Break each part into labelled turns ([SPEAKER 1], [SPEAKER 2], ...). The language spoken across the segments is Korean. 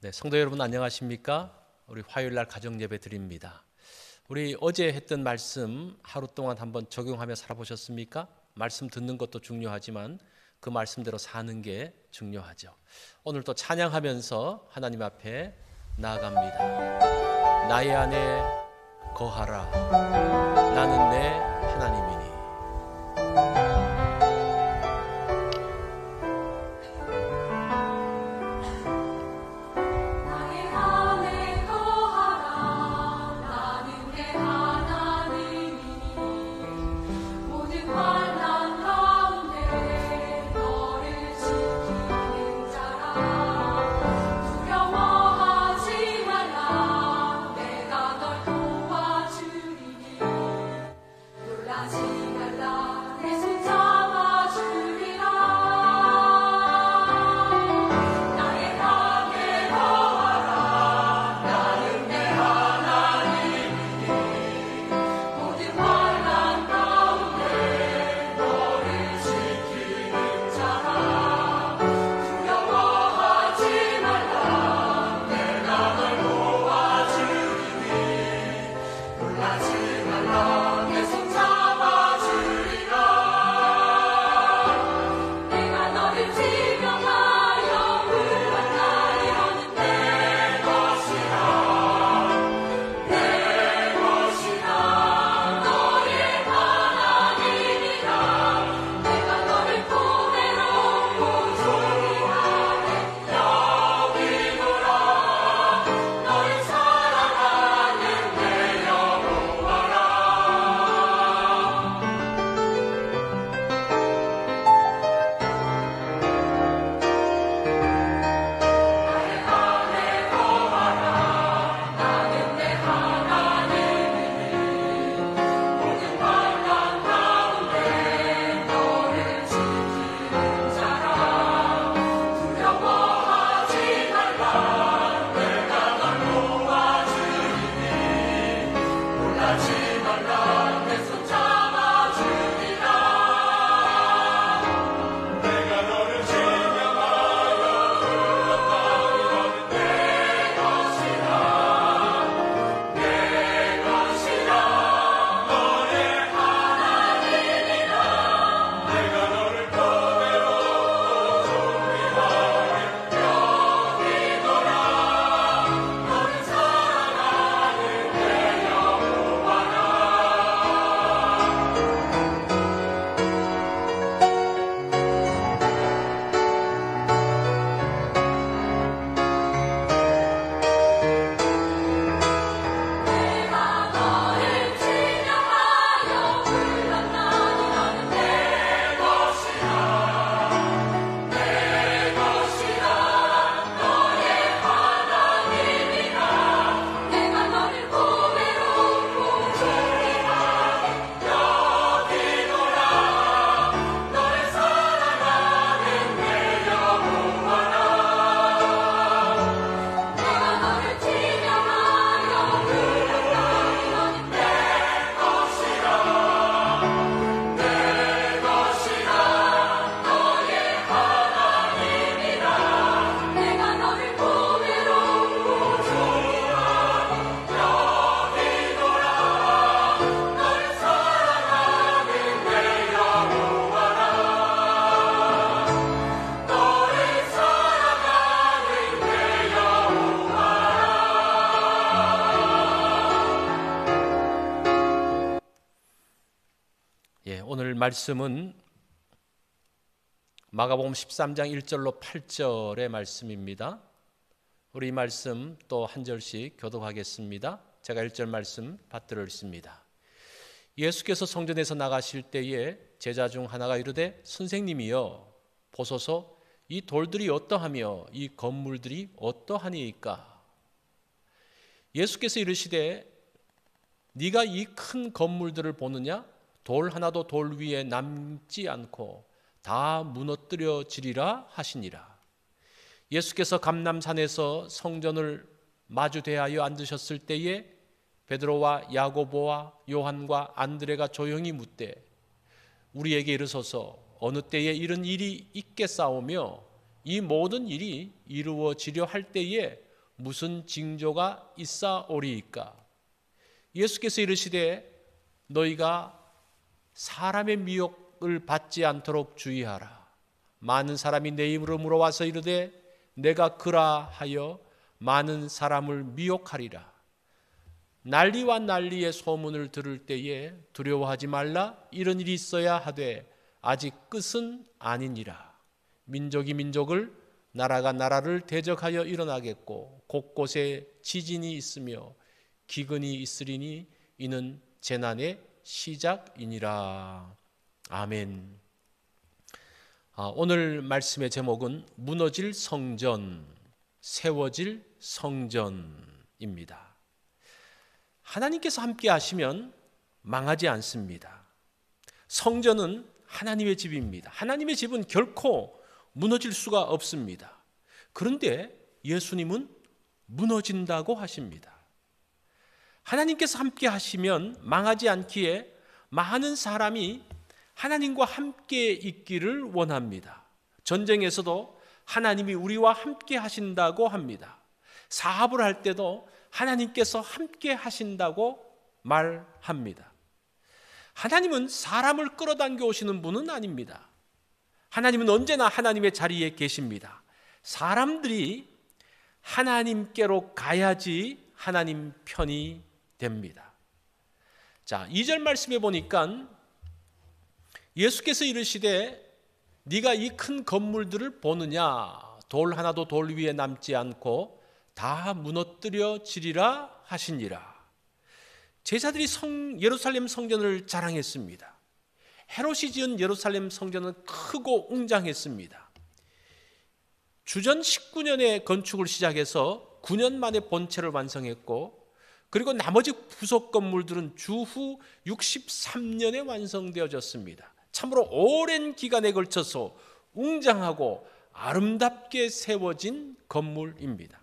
[SPEAKER 1] 네, 성도 여러분 안녕하십니까? 우리 화요일날 가정예배 드립니다. 우리 어제 했던 말씀 하루 동안 한번 적용하며 살아보셨습니까? 말씀 듣는 것도 중요하지만 그 말씀대로 사는 게 중요하죠. 오늘 또 찬양하면서 하나님 앞에 나아갑니다. 나의 안에 거하라. 나는 내 하나님이니. 오늘 말씀은 마가복음 13장 1절로 8절의 말씀입니다. 우리 이 말씀 또 한 절씩 교독하겠습니다. 제가 1절 말씀 받들어 읽습니다. 예수께서 성전에서 나가실 때에 제자 중 하나가 이르되 선생님이여 보소서 이 돌들이 어떠하며 이 건물들이 어떠하니이까. 예수께서 이르시되 네가 이 큰 건물들을 보느냐? 돌 하나도 돌 위에 남지 않고 다 무너뜨려지리라 하시니라. 예수께서 감람산에서 성전을 마주 대하여 앉으셨을 때에 베드로와 야고보와 요한과 안드레가 조용히 묻되 우리에게 이르소서 어느 때에 이런 일이 있겠사오며 이 모든 일이 이루어지려 할 때에 무슨 징조가 있사오리이까? 예수께서 이르시되 너희가 사람의 미혹을 받지 않도록 주의하라. 많은 사람이 내 이름으로 물어와서 이르되 내가 그라 하여 많은 사람을 미혹하리라. 난리와 난리의 소문을 들을 때에 두려워하지 말라. 이런 일이 있어야 하되 아직 끝은 아니니라. 민족이 민족을, 나라가 나라를 대적하여 일어나겠고 곳곳에 지진이 있으며 기근이 있으리니 이는 재난의 시작이니라. 아멘. 오늘 말씀의 제목은 무너질 성전, 세워질 성전입니다. 하나님께서 함께 하시면 망하지 않습니다. 성전은 하나님의 집입니다. 하나님의 집은 결코 무너질 수가 없습니다. 그런데 예수님은 무너진다고 하십니다. 하나님께서 함께 하시면 망하지 않기에 많은 사람이 하나님과 함께 있기를 원합니다. 전쟁에서도 하나님이 우리와 함께 하신다고 합니다. 사업을 할 때도 하나님께서 함께 하신다고 말합니다. 하나님은 사람을 끌어당겨 오시는 분은 아닙니다. 하나님은 언제나 하나님의 자리에 계십니다. 사람들이 하나님께로 가야지 하나님 편이 됩니다. 자, 2절 말씀에 보니까 예수께서 이르시되 네가 이 큰 건물들을 보느냐? 돌 하나도 돌 위에 남지 않고 다 무너뜨려지리라 하시니라. 제자들이 예루살렘 성전을 자랑했습니다. 헤롯이 지은 예루살렘 성전은 크고 웅장했습니다. 주전 19년에 건축을 시작해서 9년 만에 본체를 완성했고, 그리고 나머지 부속 건물들은 주후 63년에 완성되어졌습니다. 참으로 오랜 기간에 걸쳐서 웅장하고 아름답게 세워진 건물입니다.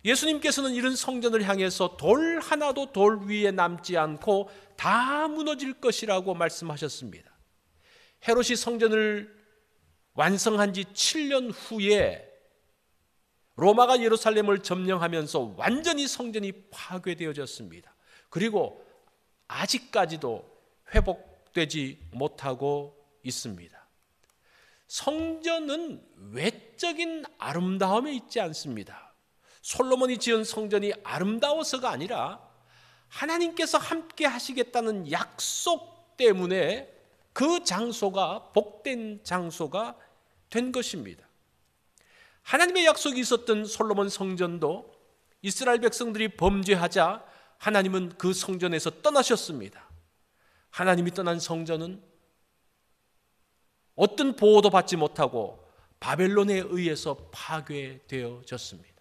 [SPEAKER 1] 예수님께서는 이런 성전을 향해서 돌 하나도 돌 위에 남지 않고 다 무너질 것이라고 말씀하셨습니다. 헤롯이 성전을 완성한 지 7년 후에 로마가 예루살렘을 점령하면서 완전히 성전이 파괴되어졌습니다. 그리고 아직까지도 회복되지 못하고 있습니다. 성전은 외적인 아름다움에 있지 않습니다. 솔로몬이 지은 성전이 아름다워서가 아니라 하나님께서 함께 하시겠다는 약속 때문에 그 장소가 복된 장소가 된 것입니다. 하나님의 약속이 있었던 솔로몬 성전도 이스라엘 백성들이 범죄하자 하나님은 그 성전에서 떠나셨습니다. 하나님이 떠난 성전은 어떤 보호도 받지 못하고 바벨론에 의해서 파괴되어졌습니다.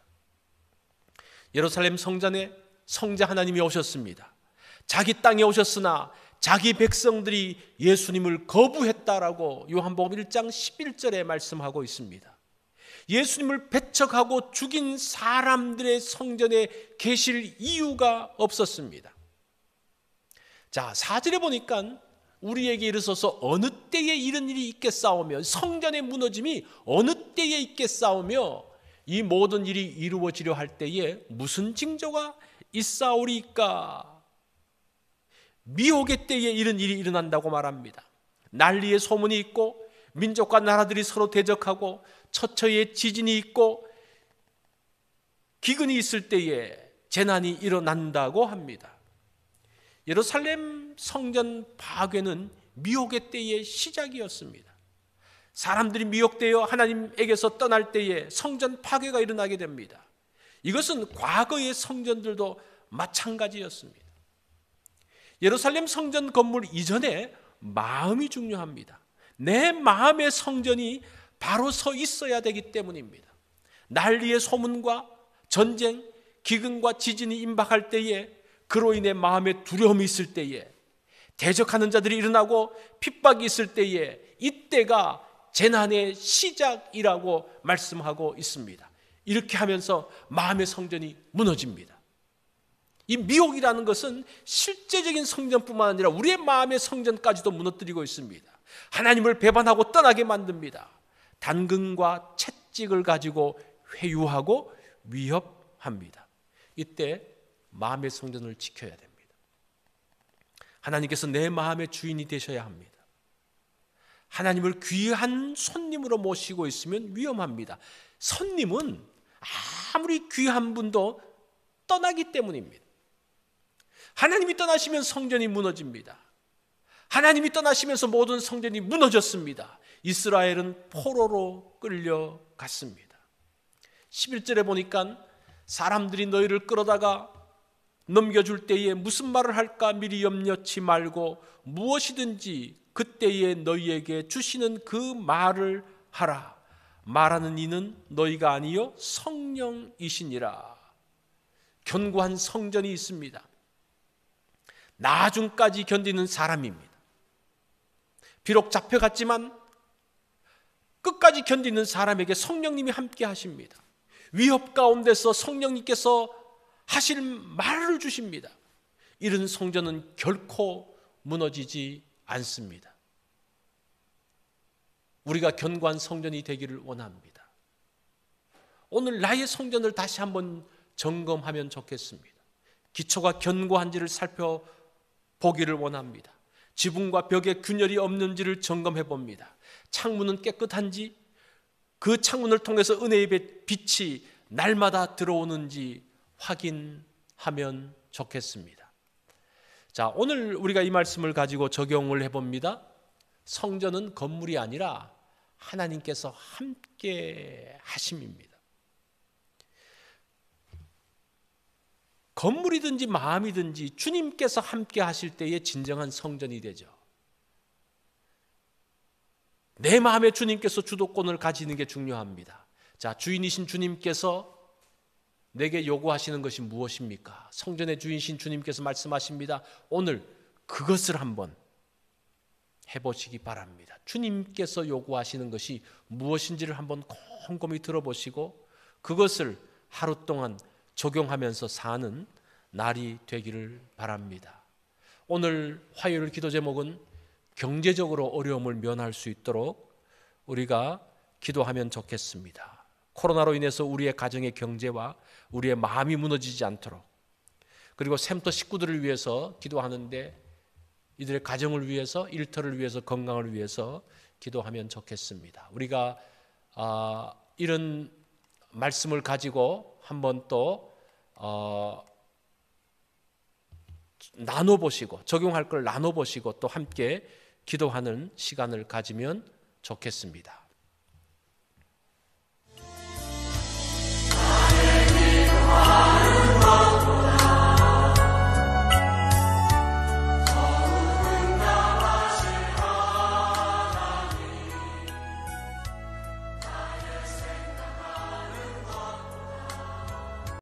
[SPEAKER 1] 예루살렘 성전에 성자 하나님이 오셨습니다. 자기 땅에 오셨으나 자기 백성들이 예수님을 거부했다라고 요한복음 1장 11절에 말씀하고 있습니다. 예수님을 배척하고 죽인 사람들의 성전에 계실 이유가 없었습니다. 자, 4절에 보니까 우리에게 이르소서 어느 때에 이런 일이 있겠사오며, 성전의 무너짐이 어느 때에 있겠사오며 이 모든 일이 이루어지려 할 때에 무슨 징조가 있사오리까? 미혹의 때에 이런 일이 일어난다고 말합니다. 난리의 소문이 있고 민족과 나라들이 서로 대적하고 처처에 지진이 있고 기근이 있을 때에 재난이 일어난다고 합니다. 예루살렘 성전 파괴는 미혹의 때의 시작이었습니다. 사람들이 미혹되어 하나님에게서 떠날 때에 성전 파괴가 일어나게 됩니다. 이것은 과거의 성전들도 마찬가지였습니다. 예루살렘 성전 건물 이전에 마음이 중요합니다. 내 마음의 성전이 바로 서 있어야 되기 때문입니다. 난리의 소문과 전쟁, 기근과 지진이 임박할 때에, 그로 인해 마음에 두려움이 있을 때에, 대적하는 자들이 일어나고 핍박이 있을 때에, 이때가 재난의 시작이라고 말씀하고 있습니다. 이렇게 하면서 마음의 성전이 무너집니다. 이 미혹이라는 것은 실제적인 성전뿐만 아니라 우리의 마음의 성전까지도 무너뜨리고 있습니다. 하나님을 배반하고 떠나게 만듭니다. 단근과 채찍을 가지고 회유하고 위협합니다. 이때 마음의 성전을 지켜야 됩니다. 하나님께서 내 마음의 주인이 되셔야 합니다. 하나님을 귀한 손님으로 모시고 있으면 위험합니다. 손님은 아무리 귀한 분도 떠나기 때문입니다. 하나님이 떠나시면 성전이 무너집니다. 하나님이 떠나시면서 모든 성전이 무너졌습니다. 이스라엘은 포로로 끌려갔습니다. 11절에 보니까 사람들이 너희를 끌어다가 넘겨줄 때에 무슨 말을 할까 미리 염려치 말고 무엇이든지 그때에 너희에게 주시는 그 말을 하라. 말하는 이는 너희가 아니요 성령이시니라. 견고한 성전이 있습니다. 나중까지 견디는 사람입니다. 비록 잡혀갔지만 끝까지 견디는 사람에게 성령님이 함께 하십니다. 위협 가운데서 성령님께서 하실 말을 주십니다. 이런 성전은 결코 무너지지 않습니다. 우리가 견고한 성전이 되기를 원합니다. 오늘 나의 성전을 다시 한번 점검하면 좋겠습니다. 기초가 견고한지를 살펴보기를 원합니다. 지붕과 벽에 균열이 없는지를 점검해 봅니다. 창문은 깨끗한지, 그 창문을 통해서 은혜의 빛이 날마다 들어오는지 확인하면 좋겠습니다. 자, 오늘 우리가 이 말씀을 가지고 적용을 해봅니다. 성전은 건물이 아니라 하나님께서 함께 하심입니다. 건물이든지 마음이든지 주님께서 함께 하실 때에 진정한 성전이 되죠. 내 마음에 주님께서 주도권을 가지는 게 중요합니다. 자, 주인이신 주님께서 내게 요구하시는 것이 무엇입니까? 성전의 주인이신 주님께서 말씀하십니다. 오늘 그것을 한번 해보시기 바랍니다. 주님께서 요구하시는 것이 무엇인지를 한번 곰곰이 들어보시고 그것을 하루 동안 적용하면서 사는 날이 되기를 바랍니다. 오늘 화요일 기도 제목은 경제적으로 어려움을 면할 수 있도록 우리가 기도하면 좋겠습니다. 코로나로 인해서 우리의 가정의 경제와 우리의 마음이 무너지지 않도록, 그리고 샘터 식구들을 위해서 기도하는데 이들의 가정을 위해서, 일터를 위해서, 건강을 위해서 기도하면 좋겠습니다. 우리가 이런 말씀을 가지고 한번 또 나눠보시고, 적용할 걸 나눠보시고 또 함께 기도하는 시간을 가지면 좋겠습니다.